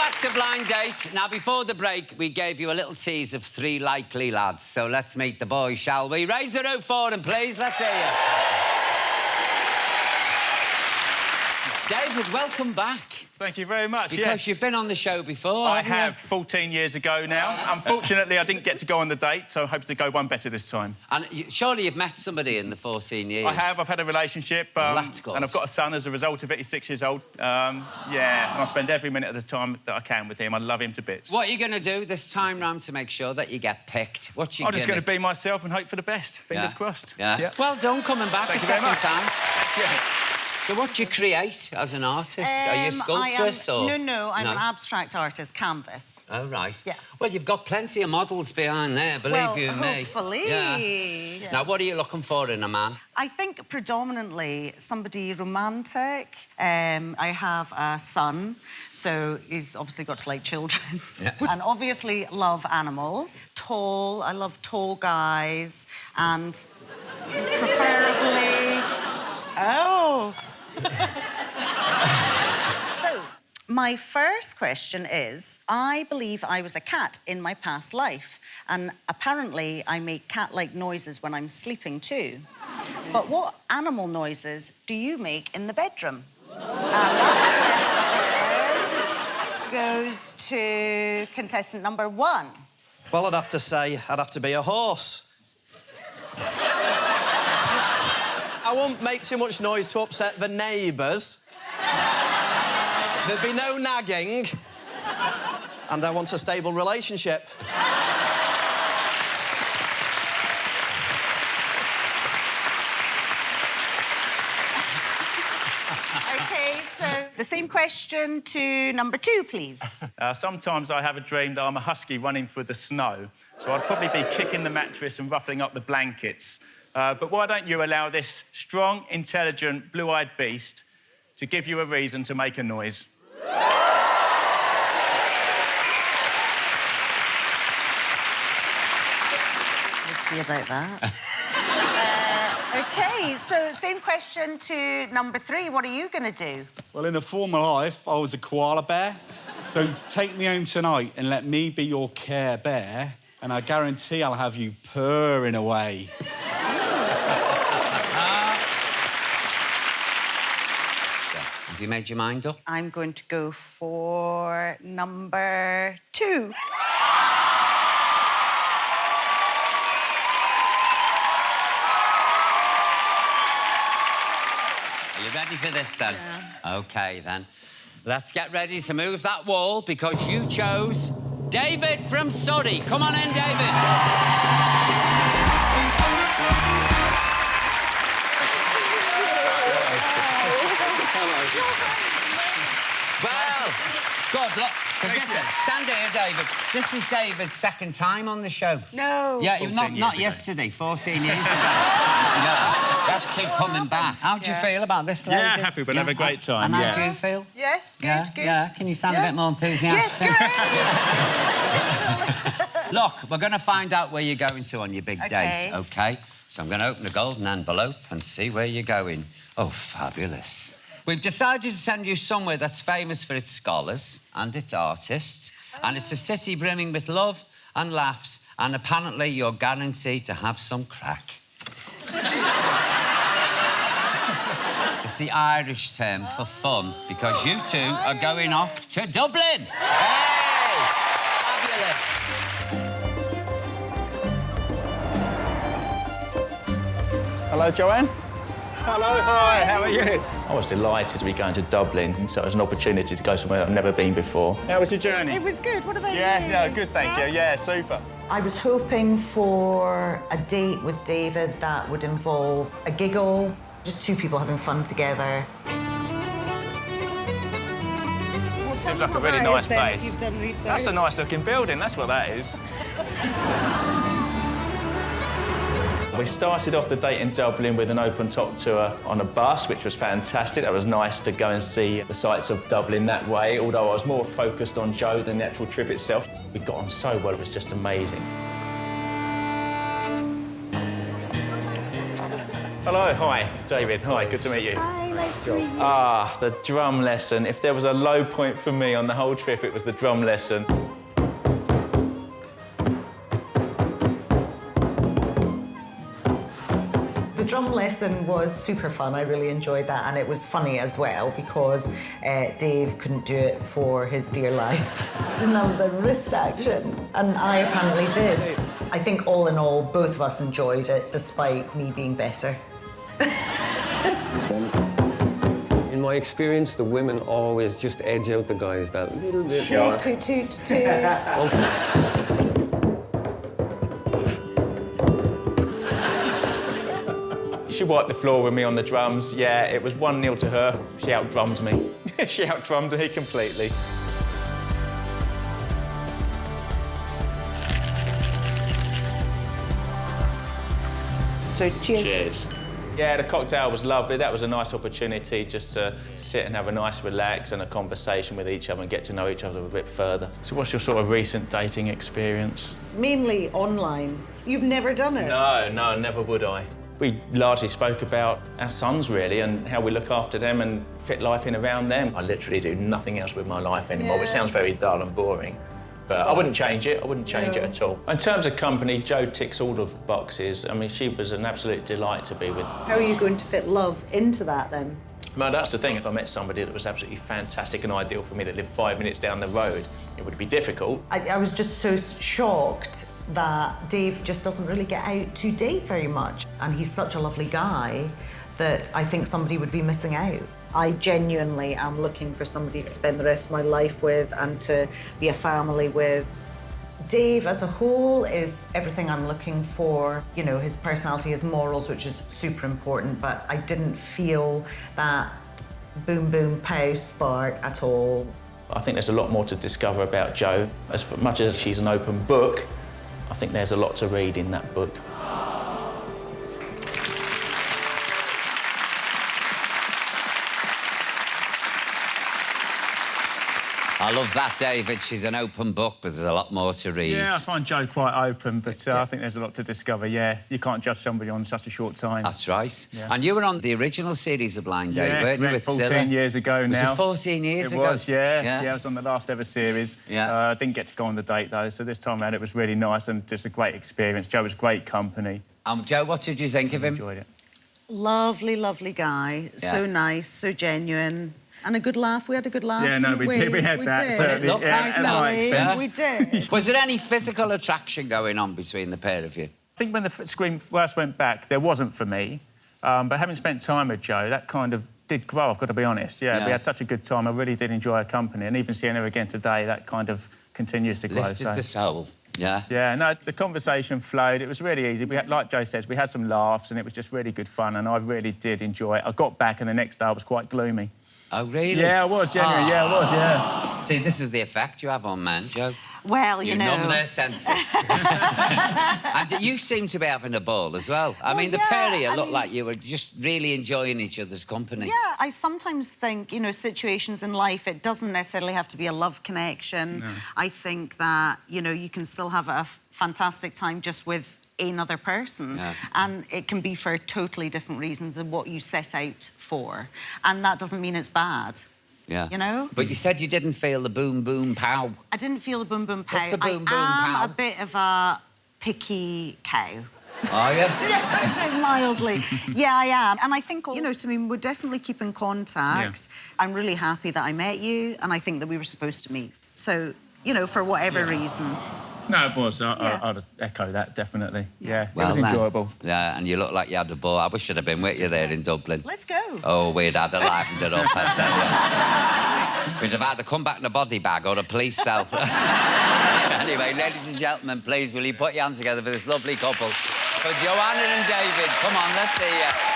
back to Blind Date. Now, before the break, we gave you a little tease of 3 likely lads. So let's meet the boys, shall we? Raise the roof for them, please. Let's hear you. David, welcome back. Thank you very much, Because you've been on the show before, I haven't you? have, 14 years ago now. Unfortunately, I didn't get to go on the date, so I hope to go one better this time. And surely you've met somebody in the 14 years. I have. I've had a relationship. That's good. And I've got a son as a result of it. He's 6 years old. Yeah, and I spend every minute of the time that I can with him. I love him to bits. What are you going to do this time round to make sure that you get picked? What's your I'm just going to gimmick? be myself and hope for the best. Fingers crossed. Yeah. Well done, coming back Thank a you very second much. time. Yeah. So what do you create as an artist? Are you a sculptress or...? No, I'm an abstract artist, canvas. Oh, right. Yeah. Well, you've got plenty of models behind there, believe you me. Hopefully. Yeah. Now, what are you looking for in a man? I think predominantly somebody romantic. I have a son, so he's obviously got to like children. Yeah. And obviously love animals. Tall, I love tall guys, and preferably... Oh! So, my first question is, I believe I was a cat in my past life, and apparently I make cat-like noises when I'm sleeping too. But what animal noises do you make in the bedroom? And that question goes to contestant number 1. Well, I'd have to say I'd have to be a horse. I won't make too much noise to upset the neighbours. There'd be no nagging. And I want a stable relationship. OK, so the same question to number 2, please. Sometimes I have a dream that I'm a husky running through the snow, so I'd probably be kicking the mattress and ruffling up the blankets. But why don't you allow this strong, intelligent, blue-eyed beast to give you a reason to make a noise? We'll see about that. OK, so same question to number 3. What are you going to do? Well, in a former life, I was a koala bear. So take me home tonight and let me be your care bear, and I guarantee I'll have you purring away. Have you made your mind up? I'm going to go for number 2. Are you ready for this, then? Yeah. OK, then. Let's get ready to move that wall because you chose David from Surrey. Come on in, David. Well, good luck. Stand here, David. This is David's second time on the show. No. Yeah, not yesterday, 14 years ago. Yeah, that's keep coming back. How do you feel about this lady? Yeah, happy. We'll have a great time, And how do you feel? Yes, good, Yeah, good. yeah. Can you sound a bit more enthusiastic? Yes, great. Look, we're going to find out where you're going to on your big days, OK. OK? So I'm going to open a golden envelope and see where you're going. Oh, fabulous. We've decided to send you somewhere that's famous for its scholars and its artists, and it's a city brimming with love and laughs, and apparently you're guaranteed to have some crack. It's the Irish term for fun, because you two are going off to Dublin. Hey! Fabulous. Hello, Joanne. Hello, hi, how are you? I was delighted to be going to Dublin, so it was an opportunity to go somewhere I've never been before. How was your journey? It was good. What about you? Yeah, good, thank you. Yeah, super. I was hoping for a date with David that would involve a giggle, just 2 people having fun together. Seems like a really nice place. You've done research. That's a nice-looking building, that's what that is. We started off the date in Dublin with an open-top tour on a bus, which was fantastic. That was nice to go and see the sights of Dublin that way, although I was more focused on Joe than the actual trip itself. We got on so well, it was just amazing. Hello, hi, David. Hi, good to meet you. Hi, Nice to meet you. Ah, the drum lesson. If there was a low point for me on the whole trip, it was the drum lesson. The drum lesson was super fun. I really enjoyed that, and it was funny as well because Dave couldn't do it for his dear life. Didn't have the wrist action, and I apparently did. I think all in all, both of us enjoyed it, despite me being better. In my experience, the women always just edge out the guys that little bit. Toot. She wiped the floor with me on the drums. Yeah, it was 1-0 to her. She out-drummed me. She out-drummed me completely. So cheers. Cheers. Yeah, the cocktail was lovely. That was a nice opportunity just to sit and have a nice relax and a conversation with each other and get to know each other a bit further. So what's your sort of recent dating experience? Mainly online. You've never done it? No, never would I. We largely spoke about our sons, really, and how we look after them and fit life in around them. I literally do nothing else with my life anymore, which sounds very dull and boring. But I wouldn't change it. I wouldn't change it at all. In terms of company, Jo ticks all of the boxes. I mean, she was an absolute delight to be with. How are you going to fit love into that, then? Well, that's the thing. If I met somebody that was absolutely fantastic and ideal for me that lived 5 minutes down the road, it would be difficult. I was just so shocked that Dave just doesn't really get out to date very much. And he's such a lovely guy that I think somebody would be missing out. I genuinely am looking for somebody to spend the rest of my life with and to be a family with. Dave as a whole is everything I'm looking for. You know, his personality, his morals, which is super important, but I didn't feel that boom, boom, pow spark at all. I think there's a lot more to discover about Jo. As much as she's an open book, I think there's a lot to read in that book. I love that, David. She's an open book, but there's a lot more to read. Yeah, I find Jo quite open, but I think there's a lot to discover, yeah. You can't judge somebody on such a short time. That's right. Yeah. And you were on the original series of Blind Date, weren't you, with 14 Cilla? years ago now. Was it 14 years ago? It was, yeah. Yeah, I was on the last ever series. Yeah. I didn't get to go on the date, though, so this time around it was really nice and just a great experience. Jo was great company. Jo, what did you think of him? Enjoyed it. Lovely, lovely guy. Yeah. So nice, so genuine. And a good laugh. We had a good laugh. Yeah, no, didn't we did. We had that, did. certainly. It looked Yeah, like at that. my expense. We did. Was there any physical attraction going on between the pair of you? I think when the screen first went back, there wasn't for me. But having spent time with Jo, that kind of did grow, I've got to be honest. Yeah, we had such a good time. I really did enjoy her company. And even seeing her again today, that kind of continues to grow. Lifted the soul. Yeah. Yeah, no, the conversation flowed. It was really easy. We had, like Jo says, we had some laughs and it was just really good fun and I really did enjoy it. I got back and the next day I was quite gloomy. Oh, really? Yeah, I was, genuinely. Yeah, I was, yeah. See, this is the effect you have on men, Jo. Well, you know. numb their senses. And you seem to be having a ball as well. I mean, the yeah, pair of you I look mean- like you were just really enjoying each other's company. Yeah, I sometimes think, you know, situations in life, it doesn't necessarily have to be a love connection. No. I think that, you know, you can still have a fantastic time just with another person. Yeah. And it can be for a totally different reason than what you set out for. And that doesn't mean it's bad. Yeah. You know? But you said you didn't feel the boom, boom, pow. I didn't feel the boom, boom, pow. What's a boom, boom, I am pow? a bit of a picky cow. Are you? Yeah, mildly. Yeah, I am. And I think, you know, so I mean, we'll definitely keep in contact. Yeah. I'm really happy that I met you, and I think that we were supposed to meet. So, you know, for whatever reason. No, it was. I'd echo that, definitely. Yeah, Well, it was man. enjoyable. Yeah, and you look like you had a ball. I wish I'd have been with you there in Dublin. Let's go. Oh, we'd had a livened it up, I tell you. We'd have either come back in a body bag or a police cell. Anyway, ladies and gentlemen, please, will you put your hands together for this lovely couple? For Joanna and David. Come on, let's hear you.